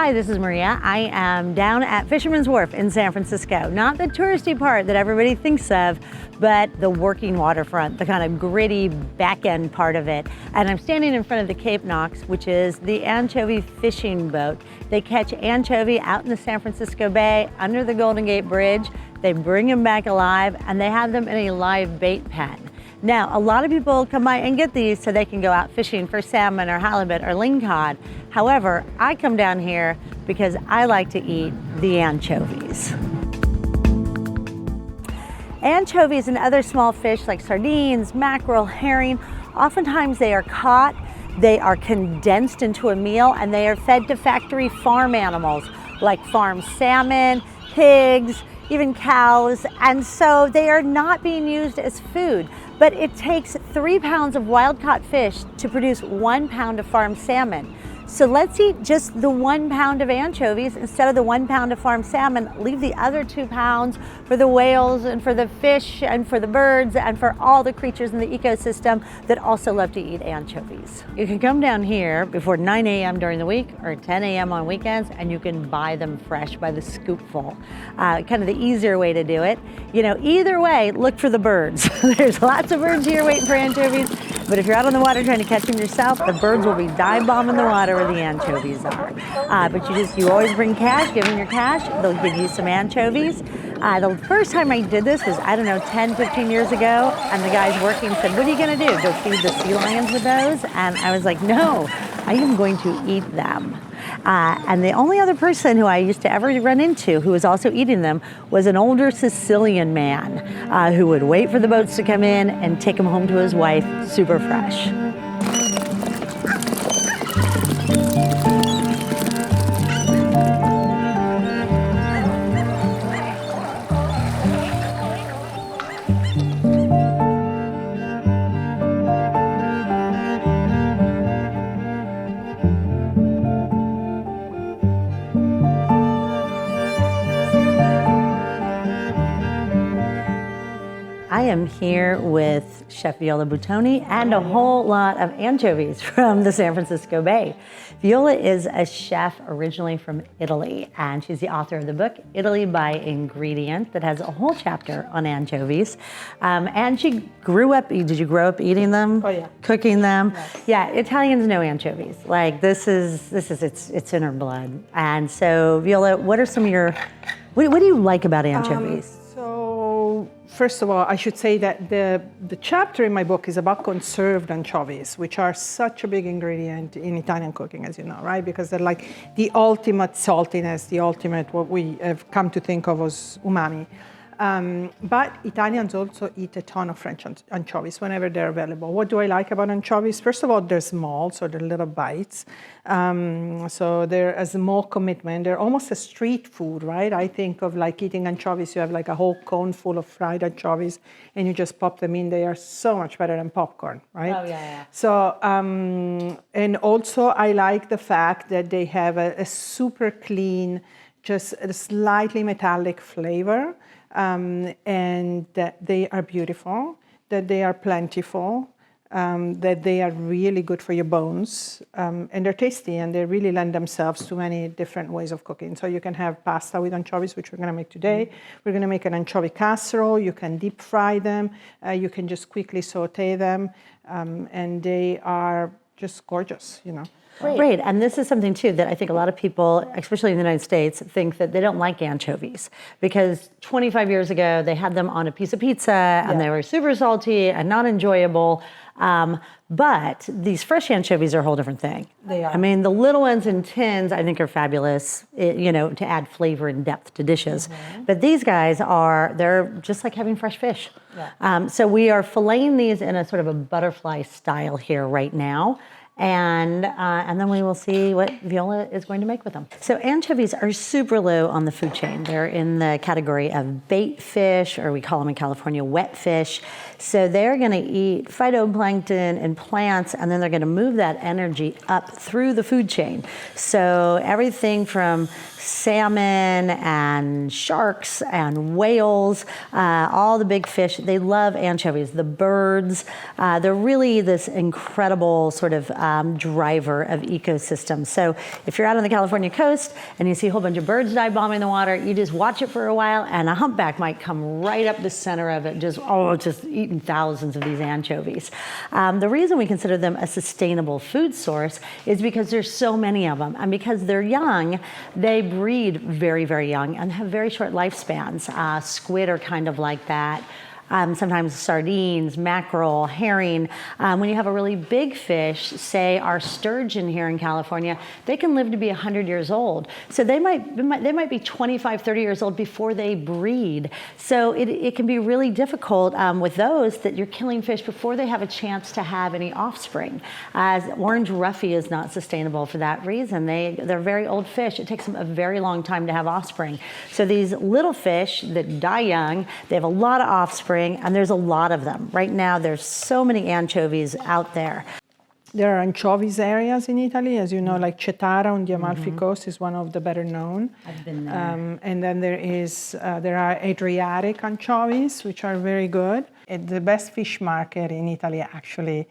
Hi, this is Maria. I am down at Fisherman's Wharf in San Francisco. Not the touristy part that everybody thinks of, but the working waterfront, the kind of gritty back end part of it. And I'm standing in front of the Cape Knox, which is the anchovy fishing boat. They catch anchovy out in the San Francisco Bay under the Golden Gate Bridge. They bring them back alive and they have them in a live bait pen. Now, a lot of people come by and get these so they can go out fishing for salmon or halibut or lingcod. However, I come down here because I like to eat the anchovies. Anchovies and other small fish like sardines, mackerel, herring, oftentimes they are caught, they are condensed into a meal, and they are fed to factory farm animals like farm salmon, pigs, even cows, and so they are not being used as food. But it takes 3 pounds of wild-caught fish to produce 1 pound of farm salmon. So let's eat just the 1 pound of anchovies instead of the 1 pound of farm salmon. Leave the other 2 pounds for the whales and for the fish and for the birds and for all the creatures in the ecosystem that also love to eat anchovies. You can come down here before 9 a.m. during the week or 10 a.m. on weekends, and you can buy them fresh by the scoopful. Kind of the easier way to do it. You know, either way, look for the birds. There's lots of birds here waiting for anchovies, but if you're out on the water trying to catch them yourself, the birds will be dive bombing the water where the anchovies are. But you always bring cash, give them your cash, they'll give you some anchovies. The first time I did this was, I don't know, 10, 15 years ago, and the guys working said, what are you gonna do? Go feed the sea lions with those? And I was like, no, I am going to eat them. And the only other person who I used to ever run into who was also eating them was an older Sicilian man who would wait for the boats to come in and take them home to his wife, super fresh. I am here with Chef Viola Buttoni and a whole lot of anchovies from the San Francisco Bay. Viola is a chef originally from Italy, and she's the author of the book, Italy by Ingredient, that has a whole chapter on anchovies. And she grew up, did you grow up eating them? Oh yeah. Cooking them? Yes. Yeah, Italians know anchovies. Like it's in her blood. And so Viola, what are some of your, what do you like about anchovies? First of all, I should say that the chapter in my book is about conserved anchovies, which are such a big ingredient in Italian cooking, as you know, right? Because they're like the ultimate saltiness, the ultimate, what we have come to think of as umami. But Italians also eat a ton of French anchovies whenever they're available. What do I like about anchovies? First of all, they're small, so they're little bites. So they're a small commitment. They're almost a street food, right? I think of like eating anchovies. You have like a whole cone full of fried anchovies and you just pop them in. They are so much better than popcorn, right? Oh, yeah. So, and also I like the fact that they have a super clean, just a slightly metallic flavor. And that they are beautiful, that they are plentiful, that they are really good for your bones, and they're tasty, and they really lend themselves to many different ways of cooking. So you can have pasta with anchovies, which we're going to make today. We're going to make an anchovy casserole. You can deep fry them. You can just quickly saute them, and they are just gorgeous, you know. Great, and this is something too that I think a lot of people, especially in the United States, think that they don't like anchovies because 25 years ago they had them on a piece of pizza and they were super salty and not enjoyable. But these fresh anchovies are a whole different thing. They are. I mean, the little ones in tins I think are fabulous, you know, to add flavor and depth to dishes. But these guys they're just like having fresh fish. Yeah. So we are filleting these in a sort of a butterfly style here right now. And then we will see what Viola is going to make with them. So anchovies are super low on the food chain. They're in the category of bait fish, or we call them in California wet fish. So they're going to eat phytoplankton and plants, and then they're going to move that energy up through the food chain. So everything from salmon and sharks and whales, all the big fish, they love anchovies. The birds, they're really this incredible sort of driver of ecosystems. So if you're out on the California coast and you see a whole bunch of birds dive bombing the water, you just watch it for a while and a humpback might come right up the center of it, just eating thousands of these anchovies. The reason we consider them a sustainable food source is because there's so many of them, and because they're young, they breed very, very young and have very short lifespans. Squid are kind of like that. Sometimes sardines, mackerel, herring. When you have a really big fish, say our sturgeon here in California, they can live to be 100 years old. So they might be 25, 30 years old before they breed. So it can be really difficult with those that you're killing fish before they have a chance to have any offspring. As orange roughy is not sustainable for that reason. They're very old fish. It takes them a very long time to have offspring. So these little fish that die young, they have a lot of offspring, and there's a lot of them. Right now, there's so many anchovies out there. There are anchovies areas in Italy, as you know, like Cetara on the Amalfi Coast is one of the better known. I've been there. And then there are Adriatic anchovies, which are very good. The best fish market in Italy actually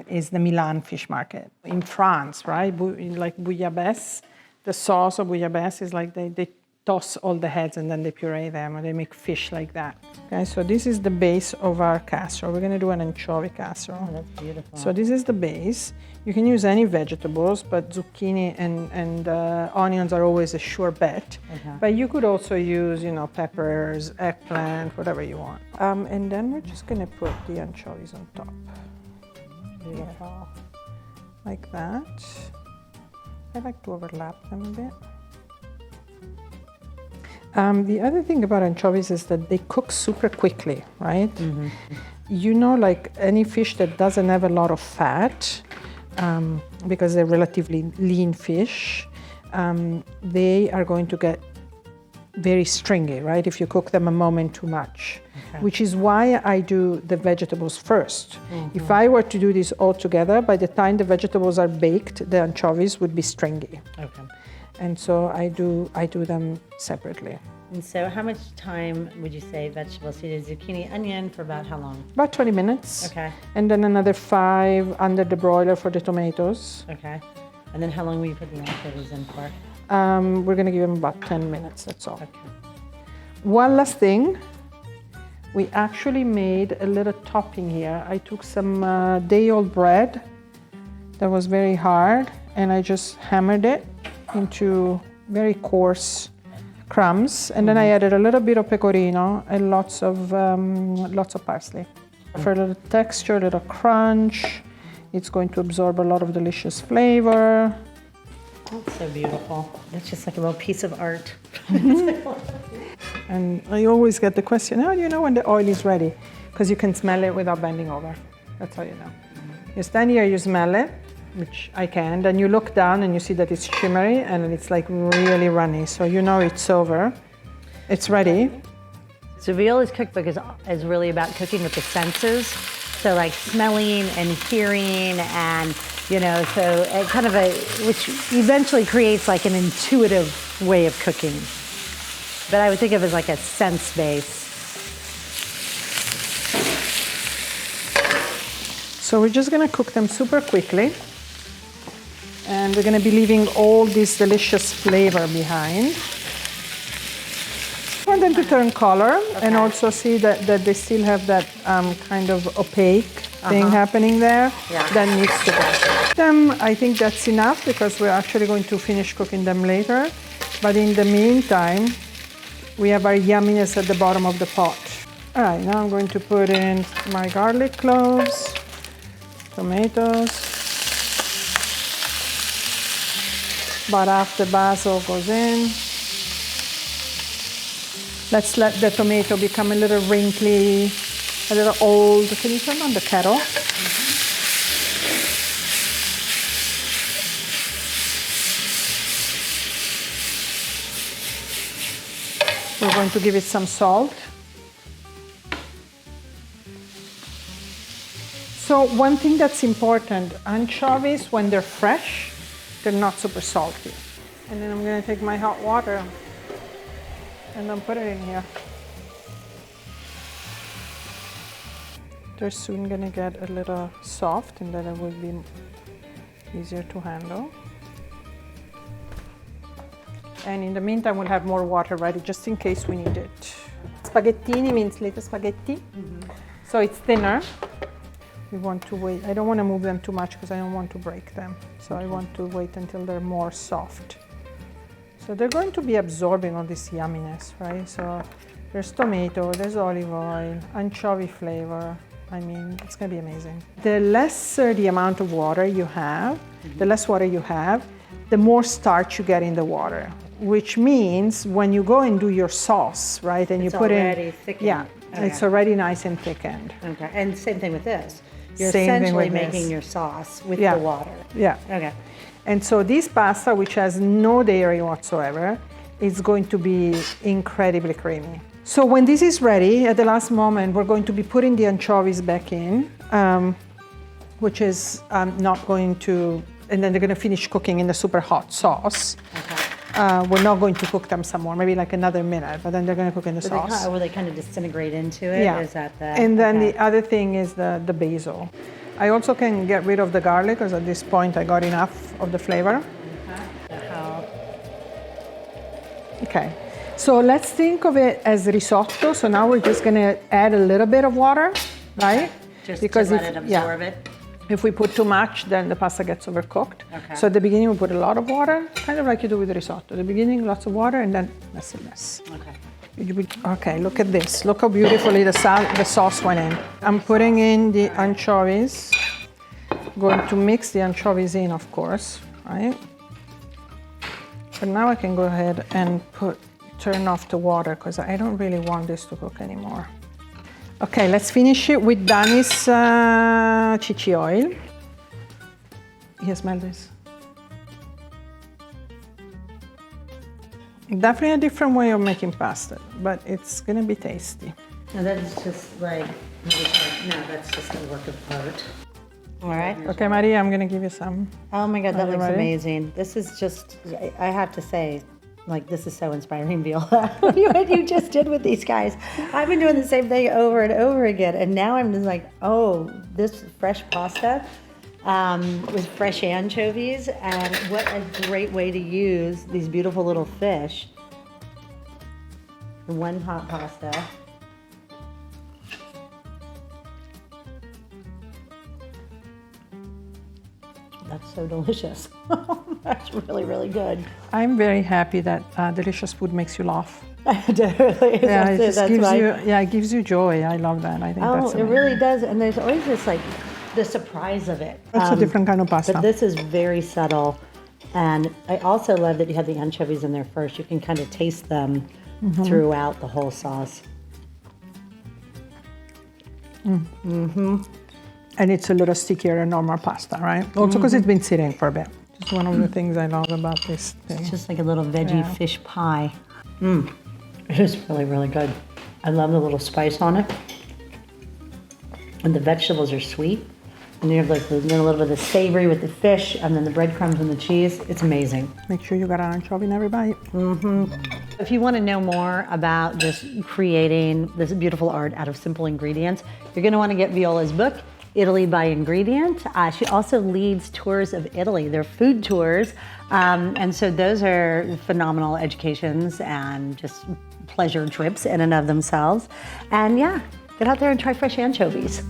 is the Milan fish market. In France, right, like bouillabaisse, the sauce of bouillabaisse is like they toss all the heads and then they puree them, and they make fish like that. Okay, so this is the base of our casserole. We're going to do an anchovy casserole. Oh, that's beautiful. So this is the base. You can use any vegetables, but zucchini and onions are always a sure bet. Okay. But you could also use, peppers, eggplant, whatever you want. And then we're just going to put the anchovies on top. Beautiful. Like that. I like to overlap them a bit. The other thing about anchovies is that they cook super quickly, right? Like any fish that doesn't have a lot of fat, because they're relatively lean fish, they are going to get very stringy, right? If you cook them a moment too much, which is why I do the vegetables first. If I were to do this all together, by the time the vegetables are baked, the anchovies would be stringy. Okay. And so I do them separately. And so how much time would you say vegetables? So you did zucchini, onion for about how long? About 20 minutes. Okay. And then another 5 under the broiler for the tomatoes. Okay. And then how long will you put the anchovies in for? We're going to give them about 10 minutes, that's all. Okay. One last thing. We actually made a little topping here. I took some day-old bread that was very hard, and I just hammered it into very coarse crumbs, and then I added a little bit of pecorino and lots of parsley. For a little texture, a little crunch. It's going to absorb a lot of delicious flavor. That's so beautiful. That's just like a little piece of art. And I always get the question, how do you know when the oil is ready? Because you can smell it without bending over. That's how you know. You stand here, you smell it, which I can, then you look down and you see that it's shimmery and it's like really runny. So you know it's over. It's ready. So Viola's cookbook is really about cooking with the senses. So like smelling and hearing and, so which eventually creates like an intuitive way of cooking. But I would think of it as like a sense base. So we're just gonna cook them super quickly. And we're gonna be leaving all this delicious flavor behind. I want them to turn color and also see that they still have that kind of opaque thing happening there. That needs to go. I think that's enough because we're actually going to finish cooking them later. But in the meantime, we have our yumminess at the bottom of the pot. All right, now I'm going to put in my garlic cloves, tomatoes. About half the basil goes in. Let's let the tomato become a little wrinkly, a little old. Can you turn on the kettle? We're going to give it some salt. So one thing that's important, anchovies, when they're fresh, they're not super salty. And then I'm going to take my hot water and then put it in here. They're soon going to get a little soft, and then it will be easier to handle. And in the meantime, we'll have more water ready just in case we need it. Spaghettini means little spaghetti. So it's thinner. We want to wait. I don't want to move them too much because I don't want to break them. So I want to wait until they're more soft. So they're going to be absorbing all this yumminess, right? So there's tomato, there's olive oil, anchovy flavor. I mean, it's going to be amazing. The lesser the amount of water you have, the less water you have, the more starch you get in the water, which means when you go and do your sauce, right, and It's you put already in, thickened. yeah, Okay. it's already nice and thickened. Okay, and same thing with this. You're Same thing essentially with this. making your sauce with Yeah. the water. Yeah. Okay. And so this pasta, which has no dairy whatsoever, is going to be incredibly creamy. So when this is ready, at the last moment, we're going to be putting the anchovies back in, which is not going to, and then they're going to finish cooking in the super hot sauce. Okay. We're not going to cook them some more, maybe like another minute, but then they're going to cook in the sauce. Will they kind of disintegrate into it? Yeah. Is that the? And then okay. the other thing is the basil. I also can get rid of the garlic because at this point I got enough of the flavor. Okay, so let's think of it as risotto. So now we're just going to add a little bit of water, right? Just because to let it absorb it. If we put too much, then the pasta gets overcooked. Okay. So at the beginning we put a lot of water, kind of like you do with risotto. At the beginning, lots of water, and then less and less. Okay. Okay, look at this. Look how beautifully the sauce went in. I'm putting in the anchovies. Going to mix the anchovies in, of course, right? But now I can go ahead and turn off the water because I don't really want this to cook anymore. Okay, let's finish it with Dani's chichi oil. You smell this? Definitely a different way of making pasta, but it's gonna be tasty. And that's just like, no, that's just a work of art. All right. Okay, Maria, I'm gonna give you some. Oh my God, that you looks ready? amazing. This is just, I have to say, like, this is so inspiring, Viola. What you just did with these guys. I've been doing the same thing over and over again. And now I'm just like, oh, this fresh pasta with fresh anchovies. And what a great way to use these beautiful little fish. One hot pasta. That's so delicious. That's really, really good. I'm very happy that delicious food makes you laugh. Totally. Yeah, it That's just gives why- you, it gives you joy. I love that. I think Oh, that's it amazing. really does. And there's always this like the surprise of it. That's a different kind of pasta. But this is very subtle. And I also love that you have the anchovies in there first. You can kind of taste them throughout the whole sauce. And it's a little stickier than normal pasta, right? Also because it's been sitting for a bit. Just one of the things I love about this thing. It's just like a little veggie fish pie. It is really, really good. I love the little spice on it. And the vegetables are sweet. And you have like a little bit of the savory with the fish and then the breadcrumbs and the cheese. It's amazing. Make sure you got an anchovy in every bite. If you want to know more about just creating this beautiful art out of simple ingredients, you're going to want to get Viola's book, Italy by Ingredient. She also leads tours of Italy. They're food tours. And so those are phenomenal educations and just pleasure trips in and of themselves. And yeah, get out there and try fresh anchovies.